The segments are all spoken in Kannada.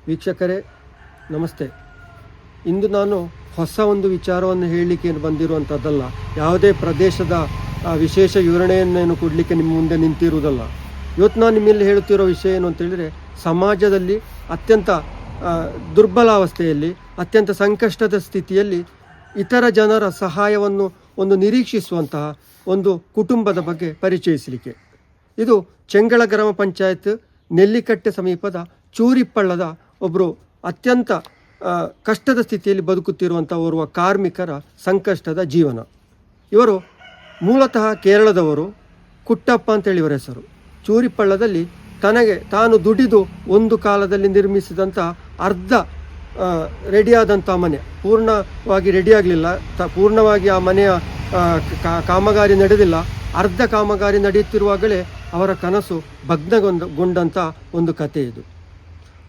ವೀಕ್ಷಕರೇ ನಮಸ್ತೆ. ಇಂದು ನಾನು ಹೊಸ ಒಂದು ವಿಚಾರವನ್ನು ಹೇಳಲಿಕ್ಕೆ ಬಂದಿರುವಂಥದ್ದಲ್ಲ. ಯಾವುದೇ ಪ್ರದೇಶದ ವಿಶೇಷ ವಿವರಣೆಯನ್ನೇನು ಕೊಡಲಿಕ್ಕೆ ನಿಮ್ಮ ಮುಂದೆ ನಿಂತಿರುವುದಲ್ಲ. ಇವತ್ತು ನಾನು ನಿಮ್ಮಲ್ಲಿ ಹೇಳುತ್ತಿರೋ ವಿಷಯ ಏನು ಅಂತೇಳಿದರೆ, ಸಮಾಜದಲ್ಲಿ ಅತ್ಯಂತ ದುರ್ಬಲಾವಸ್ಥೆಯಲ್ಲಿ, ಅತ್ಯಂತ ಸಂಕಷ್ಟದ ಸ್ಥಿತಿಯಲ್ಲಿ ಇತರ ಜನರ ಸಹಾಯವನ್ನು ಒಂದು ನಿರೀಕ್ಷಿಸುವಂತಹ ಒಂದು ಕುಟುಂಬದ ಬಗ್ಗೆ ಪರಿಚಯಿಸಲಿಕ್ಕೆ. ಇದು ಚೆಂಗಳ ಗ್ರಾಮ ಪಂಚಾಯತ್ ನೆಲ್ಲಿಕಟ್ಟೆ ಸಮೀಪದ ಚೂರಿಪ್ಪಳ್ಳದ ಒಬ್ಬರು ಅತ್ಯಂತ ಕಷ್ಟದ ಸ್ಥಿತಿಯಲ್ಲಿ ಬದುಕುತ್ತಿರುವಂಥ ಓರ್ವ ಕಾರ್ಮಿಕರ ಸಂಕಷ್ಟದ ಜೀವನ. ಇವರು ಮೂಲತಃ ಕೇರಳದವರು. ಕುಟ್ಟಪ್ಪ ಅಂತೇಳಿ ಇವರ ಹೆಸರು. ಚೂರಿಪ್ಪಳ್ಳದಲ್ಲಿ ತಾನು ದುಡಿದು ಒಂದು ಕಾಲದಲ್ಲಿ ನಿರ್ಮಿಸಿದಂಥ ಅರ್ಧ ರೆಡಿಯಾದಂಥ ಮನೆ, ಪೂರ್ಣವಾಗಿ ರೆಡಿಯಾಗಲಿಲ್ಲ, ಪೂರ್ಣವಾಗಿ ಆ ಮನೆಯ ಕಾಮಗಾರಿ ನಡೆದಿಲ್ಲ, ಅರ್ಧ ಕಾಮಗಾರಿ ನಡೆಯುತ್ತಿರುವಾಗಲೇ ಅವರ ಕನಸು ಭಗ್ನಗೊಂಡಂಥ ಒಂದು ಕಥೆ ಇದು.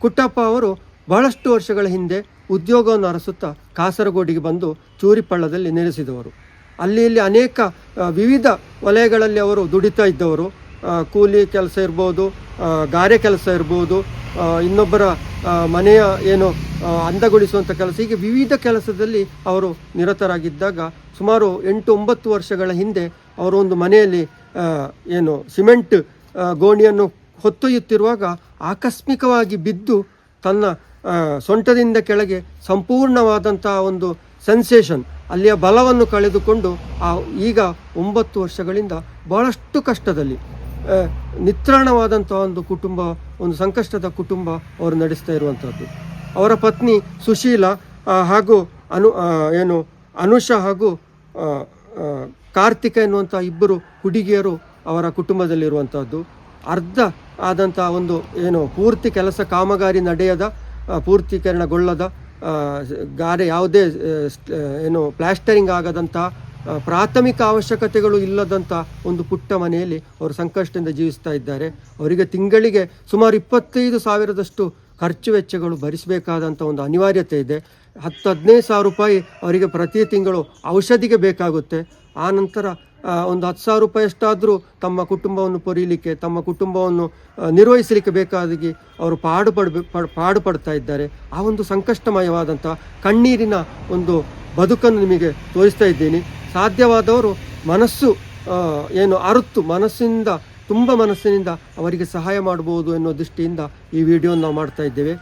ಕುಟ್ಟಪ್ಪ ಅವರು ಬಹಳಷ್ಟು ವರ್ಷಗಳ ಹಿಂದೆ ಉದ್ಯೋಗವನ್ನು ಅರಸುತ್ತಾ ಕಾಸರಗೋಡಿಗೆ ಬಂದು ಚೂರಿಪ್ಪಳ್ಳದಲ್ಲಿ ನೆಲೆಸಿದವರು. ಅಲ್ಲಿ ಅನೇಕ ವಿವಿಧ ವಲಯಗಳಲ್ಲಿ ಅವರು ದುಡಿತಾ ಇದ್ದವರು. ಕೂಲಿ ಕೆಲಸ ಇರ್ಬೋದು, ಗಾರೆ ಕೆಲಸ ಇರ್ಬೋದು, ಇನ್ನೊಬ್ಬರ ಮನೆಯ ಏನು ಅಂದಗೊಳಿಸುವಂಥ ಕೆಲಸ, ಹೀಗೆ ವಿವಿಧ ಕೆಲಸದಲ್ಲಿ ಅವರು ನಿರತರಾಗಿದ್ದಾಗ ಸುಮಾರು 8-9 ವರ್ಷಗಳ ಹಿಂದೆ ಅವರು ಒಂದು ಮನೆಯಲ್ಲಿ ಸಿಮೆಂಟ್ ಗೋಣಿಯನ್ನು ಹೊತ್ತೊಯ್ಯುತ್ತಿರುವಾಗ ಆಕಸ್ಮಿಕವಾಗಿ ಬಿದ್ದು ತನ್ನ ಸೊಂಟದಿಂದ ಕೆಳಗೆ ಸಂಪೂರ್ಣವಾದಂಥ ಒಂದು ಸೆನ್ಸೇಷನ್, ಅಲ್ಲಿಯ ಬಲವನ್ನು ಕಳೆದುಕೊಂಡು ಈಗ 9 ವರ್ಷಗಳಿಂದ ಬಹಳಷ್ಟು ಕಷ್ಟದಲ್ಲಿ ನಿತ್ರಾಣವಾದಂಥ ಒಂದು ಕುಟುಂಬ, ಒಂದು ಸಂಕಷ್ಟದ ಕುಟುಂಬ ಅವರು ನಡೆಸ್ತಾ ಇರುವಂಥದ್ದು. ಅವರ ಪತ್ನಿ ಸುಶೀಲ ಹಾಗೂ ಅನುಷಾ ಹಾಗೂ ಕಾರ್ತಿಕ ಎನ್ನುವಂಥ ಇಬ್ಬರು ಹುಡುಗಿಯರು ಅವರ ಕುಟುಂಬದಲ್ಲಿರುವಂಥದ್ದು. ಅರ್ಧ ಆದಂಥ ಒಂದು ಪೂರ್ತಿ ಕೆಲಸ ಕಾಮಗಾರಿ ನಡೆಯದ, ಪೂರ್ತೀಕರಣಗೊಳ್ಳದ, ಗಾರೆ ಯಾವುದೇ ಪ್ಲಾಸ್ಟರಿಂಗ್ ಆಗದಂಥ, ಪ್ರಾಥಮಿಕ ಅವಶ್ಯಕತೆಗಳು ಇಲ್ಲದಂಥ ಒಂದು ಪುಟ್ಟ ಮನೆಯಲ್ಲಿ ಅವರು ಸಂಕಷ್ಟದಿಂದ ಜೀವಿಸ್ತಾ ಇದ್ದಾರೆ. ಅವರಿಗೆ ತಿಂಗಳಿಗೆ ಸುಮಾರು 25,000 ಖರ್ಚು ವೆಚ್ಚಗಳು ಭರಿಸಬೇಕಾದಂಥ ಒಂದು ಅನಿವಾರ್ಯತೆ ಇದೆ. 10-15 ಸಾವಿರ ರೂಪಾಯಿ ಅವರಿಗೆ ಪ್ರತಿ ತಿಂಗಳು ಔಷಧಿಗೆ ಬೇಕಾಗುತ್ತೆ. ಆ ನಂತರ ಒಂದು 10,000 ರೂಪಾಯಿ ಅಷ್ಟಾದರೂ ತಮ್ಮ ಕುಟುಂಬವನ್ನು ಪೊರೀಲಿಕ್ಕೆ, ತಮ್ಮ ಕುಟುಂಬವನ್ನು ನಿರ್ವಹಿಸಲಿಕ್ಕೆ ಬೇಕಾಗಿ ಅವರು ಪಾಡುಪಡ್ತಾ ಇದ್ದಾರೆ. ಆ ಒಂದು ಸಂಕಷ್ಟಮಯವಾದಂಥ ಕಣ್ಣೀರಿನ ಒಂದು ಬದುಕನ್ನು ನಿಮಗೆ ತೋರಿಸ್ತಾ ಇದ್ದೀನಿ. ಸಾಧ್ಯವಾದವರು ಮನಸ್ಸು ಅರುತ್ತು ತುಂಬ ಮನಸ್ಸಿನಿಂದ ಅವರಿಗೆ ಸಹಾಯ ಮಾಡ್ಬೋದು ಎನ್ನುವ ದೃಷ್ಟಿಯಿಂದ ಈ ವಿಡಿಯೋನ ನಾವು ಮಾಡ್ತಾ ಇದ್ದೇವೆ.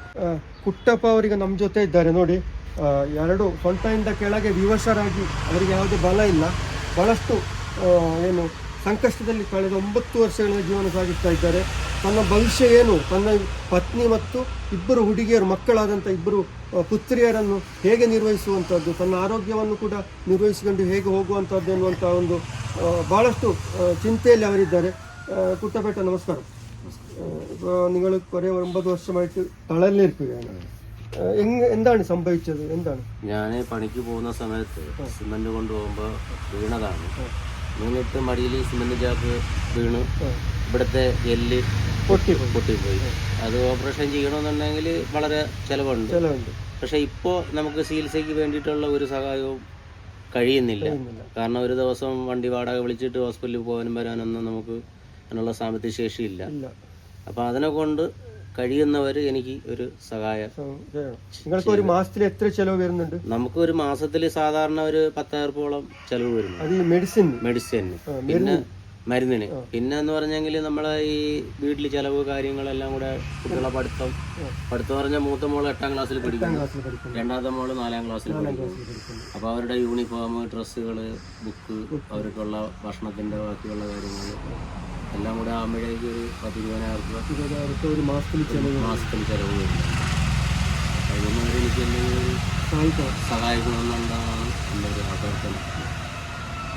ಕುಟ್ಟಪ್ಪ ಅವರಿಗೆ ನಮ್ಮ ಜೊತೆ ಇದ್ದಾರೆ ನೋಡಿ. 2 ಸೊಂಟದಿಂದ ಕೆಳಗೆ ವಿವಶರಾಗಿ, ಅವರಿಗೆ ಯಾವುದೇ ಬಲ ಇಲ್ಲ, ಬಹಳಷ್ಟು ಸಂಕಷ್ಟದಲ್ಲಿ ಕಳೆದ 9 ವರ್ಷಗಳ ಜೀವನ ಸಾಗಿಸ್ತಾ ಇದ್ದಾರೆ. ತನ್ನ ಭವಿಷ್ಯ ತನ್ನ ಪತ್ನಿ ಮತ್ತು 2 ಹುಡುಗಿಯರು, ಮಕ್ಕಳಾದಂಥ 2 ಪುತ್ರಿಯರನ್ನು ಹೇಗೆ ನಿರ್ವಹಿಸುವಂಥದ್ದು, ತನ್ನ ಆರೋಗ್ಯವನ್ನು ಕೂಡ ನಿರ್ವಹಿಸಿಕೊಂಡು ಹೇಗೆ ಹೋಗುವಂಥದ್ದು ಎನ್ನುವಂಥ ಒಂದು ಭಾಳಷ್ಟು ಚಿಂತೆಯಲ್ಲಿ ಅವರಿದ್ದಾರೆ. കുട്ടപ്പേട്ട നമസ്കാരം. നിങ്ങൾ കുറേ 9 വർഷമായിട്ട് തളലിലിരിക്കുകയാണ്. എന്താണ് സംഭവിച്ചത്? എന്താണ്? ഞാൻ പണിക്ക് പോകുന്ന സമയത്ത് സിമന്റ് കൊണ്ടുപോകുമ്പോൾ വീണതാണ്. വീണിട്ട് മടിയിൽ സിമന്റ് ചാക്ക് വീണ് ഇവിടുത്തെ എല്ല് പൊട്ടിപ്പോയി. അത് ഓപ്പറേഷൻ ചെയ്യണമെന്നുണ്ടെങ്കിൽ വളരെ ചിലവുണ്ട്. പക്ഷെ ഇപ്പോൾ നമുക്ക് ചികിത്സയ്ക്ക് വേണ്ടിയിട്ടുള്ള ഒരു സഹായവും കഴിയുന്നില്ല. കാരണം ഒരു ദിവസം വണ്ടി വാടക വിളിച്ചിട്ട് ഹോസ്പിറ്റലിൽ പോകാനും വരാനൊന്നും നമുക്ക് അതിനുള്ള സാമ്പത്തിക ശേഷിയില്ല. അപ്പം അതിനെ കൊണ്ട് കഴിയുന്നവർ എനിക്ക് ഒരു സഹായം. നിങ്ങൾക്ക് ഒരു മാസത്തിൽ എത്ര ചെലവ് വരുന്നുണ്ട്? നമുക്ക് ഒരു മാസത്തിൽ സാധാരണ ഒരു 10,000 രൂപയോളം ചെലവ് വരുന്നു. അത് മെഡിസിന് പിന്നെ മരുന്നിന്. പിന്നെ എന്ന് പറഞ്ഞെങ്കിൽ നമ്മളെ ഈ വീട്ടിൽ ചെലവ് കാര്യങ്ങളെല്ലാം കൂടെ, കുട്ടികളെ പഠിത്തം പറഞ്ഞാൽ മൂത്ത മോള് 8ാം ക്ലാസ്സിൽ പഠിക്കുന്നു, രണ്ടാമത്തെ മോള് 4ാം ക്ലാസ്സിൽ പഠിക്കുന്നു. അപ്പോൾ അവരുടെ യൂണിഫോം, ഡ്രസ്സുകൾ, ബുക്ക്, അവർക്കുള്ള ഭക്ഷണത്തിൻ്റെ ബാക്കിയുള്ള കാര്യങ്ങൾ എല്ലാം കൂടെ ആകുമ്പോഴേക്ക് ഒരു 10,000-20,000 രൂപ ഒരു മാസത്തിൽ ചെലവ് വരും. അതിനൊന്നും എനിക്ക് സഹായിക്കണമെന്നുണ്ടാണ് എൻ്റെ ഒരു അഭ്യർത്ഥന.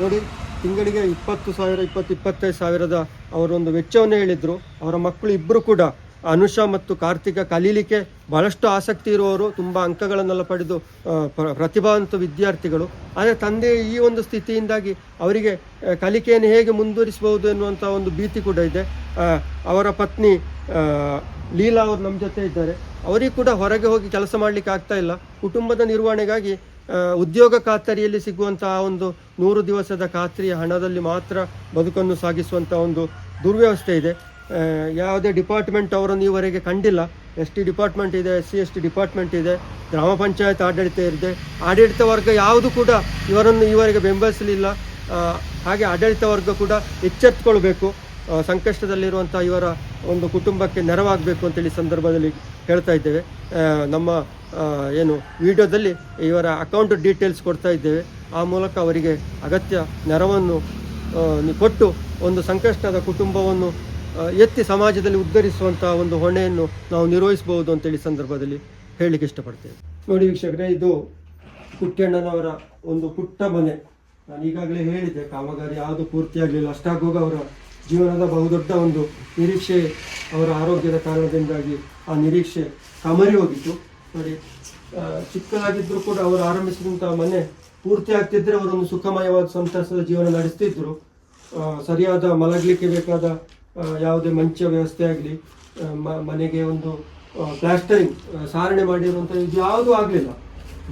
ನೋಡಿ, ತಿಂಗಳಿಗೆ 20,000, 25,000 ಅವರೊಂದು ವೆಚ್ಚವನ್ನು ಹೇಳಿದ್ರು. ಅವರ ಮಕ್ಕಳು 2 ಕೂಡ, ಅನುಷಾ ಮತ್ತು ಕಾರ್ತಿಕ, ಕಲೀಲಿಕ್ಕೆ ಬಹಳಷ್ಟು ಆಸಕ್ತಿ ಇರುವವರು, ತುಂಬ ಅಂಕಗಳನ್ನೆಲ್ಲ ಪಡೆದು ಪ್ರತಿಭಾವಂತ ವಿದ್ಯಾರ್ಥಿಗಳು. ಆದರೆ ತಂದೆ ಈ ಒಂದು ಸ್ಥಿತಿಯಿಂದಾಗಿ ಅವರಿಗೆ ಕಲಿಕೆಯನ್ನು ಹೇಗೆ ಮುಂದುವರಿಸಬಹುದು ಎನ್ನುವಂಥ ಒಂದು ಭೀತಿ ಕೂಡ ಇದೆ. ಅವರ ಪತ್ನಿ ಲೀಲಾ ಅವರು ನಮ್ಮ ಜೊತೆ ಇದ್ದಾರೆ. ಅವರಿಗೆ ಕೂಡ ಹೊರಗೆ ಹೋಗಿ ಕೆಲಸ ಮಾಡಲಿಕ್ಕೆ ಆಗ್ತಾ ಇಲ್ಲ. ಕುಟುಂಬದ ನಿರ್ವಹಣೆಗಾಗಿ ಉದ್ಯೋಗ ಖಾತರಿಯಲ್ಲಿ ಸಿಗುವಂತಹ ಒಂದು 100 ದಿವಸದ ಖಾತ್ರಿಯ ಹಣದಲ್ಲಿ ಮಾತ್ರ ಬದುಕನ್ನು ಸಾಗಿಸುವಂಥ ಒಂದು ದುರ್ವ್ಯವಸ್ಥೆ ಇದೆ. ಯಾವುದೇ ಡಿಪಾರ್ಟ್ಮೆಂಟ್ ಅವರನ್ನು ಈವರೆಗೆ ಕಂಡಿಲ್ಲ. ST ಡಿಪಾರ್ಟ್ಮೆಂಟ್ ಇದೆ, SC/ST ಡಿಪಾರ್ಟ್ಮೆಂಟ್ ಇದೆ, ಗ್ರಾಮ ಪಂಚಾಯತ್ ಆಡಳಿತ ಇದೆ. ಆಡಳಿತ ವರ್ಗ ಯಾವುದು ಕೂಡ ಇವರನ್ನು ಈವರೆಗೆ ಬೆಂಬಲಿಸಲಿಲ್ಲ. ಹಾಗೆ ಆಡಳಿತ ವರ್ಗ ಕೂಡ ಎಚ್ಚೆತ್ತುಕೊಳ್ಬೇಕು, ಸಂಕಷ್ಟದಲ್ಲಿರುವಂಥ ಇವರ ಒಂದು ಕುಟುಂಬಕ್ಕೆ ನೆರವಾಗಬೇಕು ಅಂತೇಳಿ ಸಂದರ್ಭದಲ್ಲಿ ಹೇಳ್ತಾ ಇದ್ದೇವೆ. ನಮ್ಮ ಏನು ವಿಡಿಯೋದಲ್ಲಿ ಇವರ ಅಕೌಂಟ್ ಡೀಟೇಲ್ಸ್ ಕೊಡ್ತಾ ಇದ್ದೇವೆ. ಆ ಮೂಲಕ ಅವರಿಗೆ ಅಗತ್ಯ ನೆರವನ್ನು ಕೊಟ್ಟು ಒಂದು ಸಂಕಷ್ಟದ ಕುಟುಂಬವನ್ನು ಎತ್ತಿ ಸಮಾಜದಲ್ಲಿ ಉದ್ಧರಿಸುವಂಥ ಒಂದು ಹೊಣೆಯನ್ನು ನಾವು ನಿರ್ವಹಿಸಬಹುದು ಅಂತೇಳಿ ಸಂದರ್ಭದಲ್ಲಿ ಹೇಳಲಿಕ್ಕೆ ಇಷ್ಟಪಡ್ತೇವೆ. ನೋಡಿ ವೀಕ್ಷಕರೇ, ಇದು ಪುಟ್ಟಣ್ಣನವರ ಒಂದು ಪುಟ್ಟ ಮನೆ. ನಾನು ಈಗಾಗಲೇ ಹೇಳಿದೆ, ಕಾಮಗಾರಿ ಯಾವುದು ಪೂರ್ತಿಯಾಗಲಿಲ್ಲ. ಅಷ್ಟಾಗುವಾಗ ಅವರ ಜೀವನದ ಬಹುದೊಡ್ಡ ಒಂದು ನಿರೀಕ್ಷೆ ಅವರ ಆರೋಗ್ಯದ ಕಾರಣದಿಂದಾಗಿ ಆ ನಿರೀಕ್ಷೆ ಕಮರಿ ಹೋಗಿತ್ತು. ನೋಡಿ, ಚಿಕ್ಕದಾಗಿದ್ದರೂ ಕೂಡ ಅವರು ಆರಂಭಿಸಿದಂಥ ಮನೆ ಪೂರ್ತಿ ಆಗ್ತಿದ್ರೆ ಅವರೊಂದು ಸುಖಮಯವಾದ ಸಂತಸದ ಜೀವನ ನಡೆಸ್ತಿದ್ರು. ಸರಿಯಾದ ಮಲಗಲಿಕ್ಕೆ ಬೇಕಾದ ಯಾವುದೇ ಮಂಚ ವ್ಯವಸ್ಥೆ ಆಗಲಿ, ಮನೆಗೆ ಒಂದು ಪ್ಲಾಸ್ಟರಿಂಗ್ ಸಾರಣೆ ಮಾಡಿರುವಂಥ ಇದು ಯಾವುದೂ ಆಗಲಿಲ್ಲ.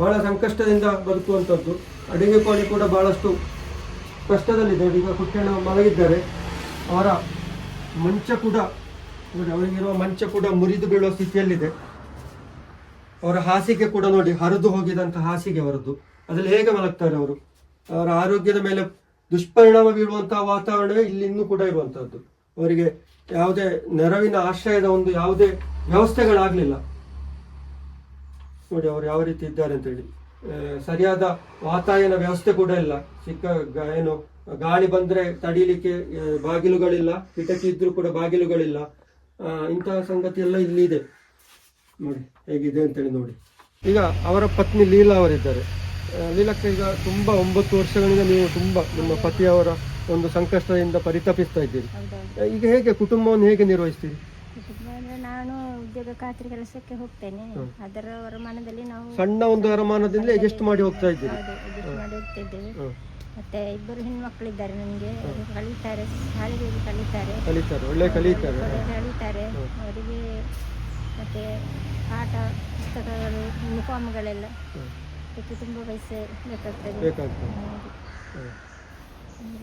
ಬಹಳ ಸಂಕಷ್ಟದಿಂದ ಬದುಕುವಂಥದ್ದು. ಅಡುಗೆ ಕೋಣೆ ಕೂಡ ಬಹಳಷ್ಟು ಕಷ್ಟದಲ್ಲಿದೆ. ಈಗ ಪುಟ್ಟಣ್ಣ ಮಲಗಿದ್ದಾರೆ. ಅವರ ಮಂಚ ಕೂಡ ನೋಡಿ, ಅವರಿಗಿರುವ ಮಂಚ ಕೂಡ ಮುರಿದು ಬೀಳುವ ಸ್ಥಿತಿಯಲ್ಲಿದೆ. ಅವರ ಹಾಸಿಗೆ ಕೂಡ ನೋಡಿ, ಹರಿದು ಹೋಗಿದಂಥ ಹಾಸಿಗೆ ಅವರದ್ದು. ಅದರಲ್ಲಿ ಹೇಗೆ ಮಲಗ್ತಾರೆ ಅವರು? ಅವರ ಆರೋಗ್ಯದ ಮೇಲೆ ದುಷ್ಪರಿಣಾಮ ಬೀಳುವಂತಹ ವಾತಾವರಣವೇ ಇಲ್ಲಿ ಇನ್ನೂ ಕೂಡ ಇರುವಂತಹದ್ದು. ಅವರಿಗೆ ಯಾವುದೇ ನೆರವಿನ ಆಶ್ರಯದ ಒಂದು ಯಾವುದೇ ವ್ಯವಸ್ಥೆಗಳಾಗಲಿಲ್ಲ. ನೋಡಿ ಅವರು ಯಾವ ರೀತಿ ಇದ್ದಾರೆ ಅಂತೇಳಿ. ಸರಿಯಾದ ವಾತಾಯನ ವ್ಯವಸ್ಥೆ ಕೂಡ ಇಲ್ಲ. ಏನು ಗಾಳಿ ಬಂದ್ರೆ ತಡೀಲಿಕ್ಕೆ ಬಾಗಿಲುಗಳಿಲ್ಲ, ಕಿಟಕಿ ಇದ್ರೂ ಕೂಡ ಬಾಗಿಲುಗಳಿಲ್ಲ. ಇಂತಹ ಸಂಗತಿ ಎಲ್ಲ ಇಲ್ಲಿ ಇದೆ. ನೋಡಿ ಹೇಗಿದೆ ಅಂತೇಳಿ ನೋಡಿ. ಈಗ ಅವರ ಪತ್ನಿ ಲೀಲಾ ಅವರಿದ್ದಾರೆ. ಲೀಲಕ್ಕೆ ಈಗ ತುಂಬ 9 ವರ್ಷಗಳಿಂದ ನೀವು ತುಂಬ ನಿಮ್ಮ ಪತಿಯವರ ಒಂದು ಸಂಕಷ್ಟದಿಂದ ಪರಿತಪಿಸ್ತಾ ಇದ್ದೀರಿ. ಈಗ ಹೇಗೆ ಕುಟುಂಬವನ್ನು ಹೇಗೆ ನಿರ್ವಹಿಸ್ತೀರಿ? ನಾನು ಉದ್ಯೋಗ ಖಾತ್ರಿ ಕೆಲಸಕ್ಕೆ ಹೋಗ್ತೇನೆ. ಅದರ ವರಮಾನದಲ್ಲಿ ನಾವು ಸಣ್ಣ ಒಂದು ವರಮಾನದಿಂದ ಅಡ್ಜಸ್ಟ್ ಮಾಡಿ ಹೋಗ್ತಾ ಇದ್ದೀರಿ. ಮಾಡಿ ಹೋಗ್ತಿದ್ದೇವೆ. ಮತ್ತೆ 2 ಹೆಣ್ಮಕ್ಳಿದ್ದಾರೆ ನನಗೆ. ಕಲಿತಾರೆ, ಶಾಲೆಗೆ ಕಲಿತಾರೆ, ಒಳ್ಳೆ ಕಲಿತಾರೆ. ಅವರಿಗೆ ಮತ್ತೆ ಪಾಠ ಪುಸ್ತಕಗಳು, ಯೂನಿಫಾರ್ಮ್ಗಳೆಲ್ಲ ಅದಕ್ಕೆ ತುಂಬ ಪೈಸೆ ಬೇಕಾಗ್ತದೆ.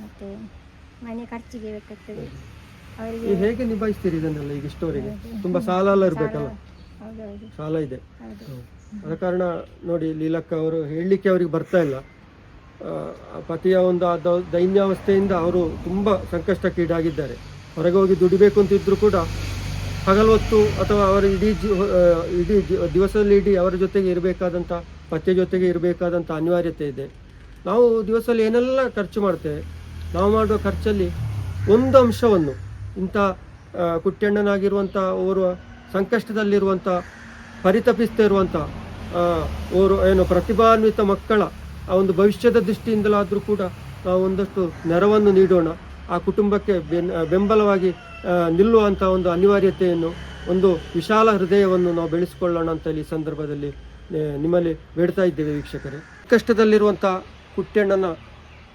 ಮತ್ತೆ ಮನೆ ಖರ್ಚಿಗೆ ಬೇಕಾಗ್ತದೆ. ಅವರಿಗೆ ಹೇಗೆ ನಿಭಾಯಿಸ್ತೀರಿ ಇದನ್ನೆಲ್ಲ? ಈಗ ಇಷ್ಟವರೆಗೆ ತುಂಬಾ ಸಾಲ ಎಲ್ಲ ಇರ್ಬೇಕಲ್ಲ? ಸಾಲ ಇದೆ. ಆದ ಕಾರಣ ನೋಡಿ, ಲೀಲಕ್ಕ ಅವರು ಹೇಳಲಿಕ್ಕೆ ಅವರಿಗೆ ಬರ್ತಾ ಇಲ್ಲ. ಪತಿಯ ಒಂದು ದೈನ್ಯಾವಸ್ಥೆಯಿಂದ ಅವರು ತುಂಬ ಸಂಕಷ್ಟಕ್ಕೀಡಾಗಿದ್ದಾರೆ. ಹೊರಗೆ ಹೋಗಿ ದುಡಿಬೇಕು ಅಂತಿದ್ರು ಕೂಡ ಹಗಲು ಹೊತ್ತು ಅಥವಾ ಅವರ ಇಡೀ ದಿವಸದಲ್ಲಿ ಅವರ ಜೊತೆಗೆ ಇರಬೇಕಾದಂಥ, ಪತಿಯ ಜೊತೆಗೆ ಇರಬೇಕಾದಂಥ ಅನಿವಾರ್ಯತೆ ಇದೆ. ನಾವು ದಿವಸದಲ್ಲಿ ಏನೆಲ್ಲ ಖರ್ಚು ಮಾಡ್ತೇವೆ, ನಾವು ಮಾಡುವ ಖರ್ಚಲ್ಲಿ ಒಂದು ಅಂಶವನ್ನು ಇಂಥ ಪುಟ್ಟಣ್ಣನಾಗಿರುವಂಥ ಓರ್ವ ಸಂಕಷ್ಟದಲ್ಲಿರುವಂಥ, ಪರಿತಪಿಸ್ತಾ ಇರುವಂಥ ಓರ್ವ ಏನು ಪ್ರತಿಭಾನ್ವಿತ ಮಕ್ಕಳ ಆ ಒಂದು ಭವಿಷ್ಯದ ದೃಷ್ಟಿಯಿಂದಲಾದರೂ ಕೂಡ ನಾವು ಒಂದಷ್ಟು ನೆರವನ್ನು ನೀಡೋಣ. ಆ ಕುಟುಂಬಕ್ಕೆ ಬೆಂಬಲವಾಗಿ ನಿಲ್ಲುವಂಥ ಒಂದು ಅನಿವಾರ್ಯತೆಯನ್ನು, ಒಂದು ವಿಶಾಲ ಹೃದಯವನ್ನು ನಾವು ಬೆಳೆಸಿಕೊಳ್ಳೋಣ ಅಂತ ಈ ಸಂದರ್ಭದಲ್ಲಿ ನಿಮ್ಮಲ್ಲಿ ಬೇಡ್ತಾ ಇದ್ದೇವೆ ವೀಕ್ಷಕರೇ. ಕಷ್ಟದಲ್ಲಿರುವಂಥ ಪುಟ್ಟಣ್ಣನ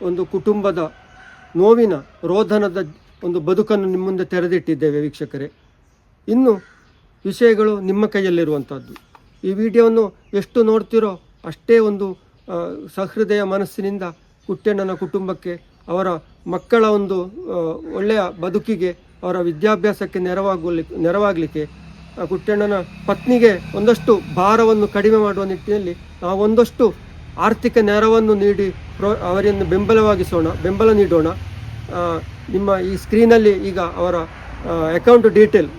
ಒಂದು ಕುಟುಂಬದ ನೋವಿನ ರೋಧನದ ಒಂದು ಬದುಕನ್ನು ನಿಮ್ಮ ಮುಂದೆ ತೆರೆದಿಟ್ಟಿದ್ದೇವೆ ವೀಕ್ಷಕರೇ. ಇನ್ನು ವಿಷಯಗಳು ನಿಮ್ಮ ಕೈಯಲ್ಲಿರುವಂಥದ್ದು. ಈ ವಿಡಿಯೋವನ್ನು ಎಷ್ಟು ನೋಡ್ತಿರೋ ಅಷ್ಟೇ ಒಂದು ಸಹೃದಯ ಮನಸ್ಸಿನಿಂದ ಪುಟ್ಟಣ್ಣನ ಕುಟುಂಬಕ್ಕೆ, ಅವರ ಮಕ್ಕಳ ಒಂದು ಒಳ್ಳೆಯ ಬದುಕಿಗೆ, ಅವರ ವಿದ್ಯಾಭ್ಯಾಸಕ್ಕೆ ನೆರವಾಗಲಿಕ್ಕೆ, ಪುಟ್ಟಣ್ಣನ ಪತ್ನಿಗೆ ಒಂದಷ್ಟು ಭಾರವನ್ನು ಕಡಿಮೆ ಮಾಡುವ ನಿಟ್ಟಿನಲ್ಲಿ ನಾವು ಒಂದಷ್ಟು ಆರ್ಥಿಕ ನೆರವನ್ನು ನೀಡಿ ಅವರನ್ನು ಬೆಂಬಲ ನೀಡೋಣ. ನಿಮ್ಮ ಈ ಸ್ಕ್ರೀನಲ್ಲಿ ಈಗ ಅವರ ಅಕೌಂಟ್ ಡೀಟೇಲ್,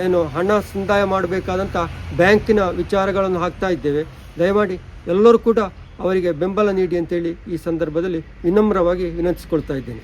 ಏನು ಹಣ ಸಂದಾಯ ಮಾಡಬೇಕಾದಂಥ ಬ್ಯಾಂಕಿನ ವಿಚಾರಗಳನ್ನು ಹಾಕ್ತಾ ಇದ್ದೇವೆ. ದಯಮಾಡಿ ಎಲ್ಲರೂ ಕೂಡ ಅವರಿಗೆ ಬೆಂಬಲ ನೀಡಿ ಅಂತೇಳಿ ಈ ಸಂದರ್ಭದಲ್ಲಿ ವಿನಮ್ರವಾಗಿ ವಿನಂತಿಸಿಕೊಳ್ತಾ ಇದ್ದೇನೆ.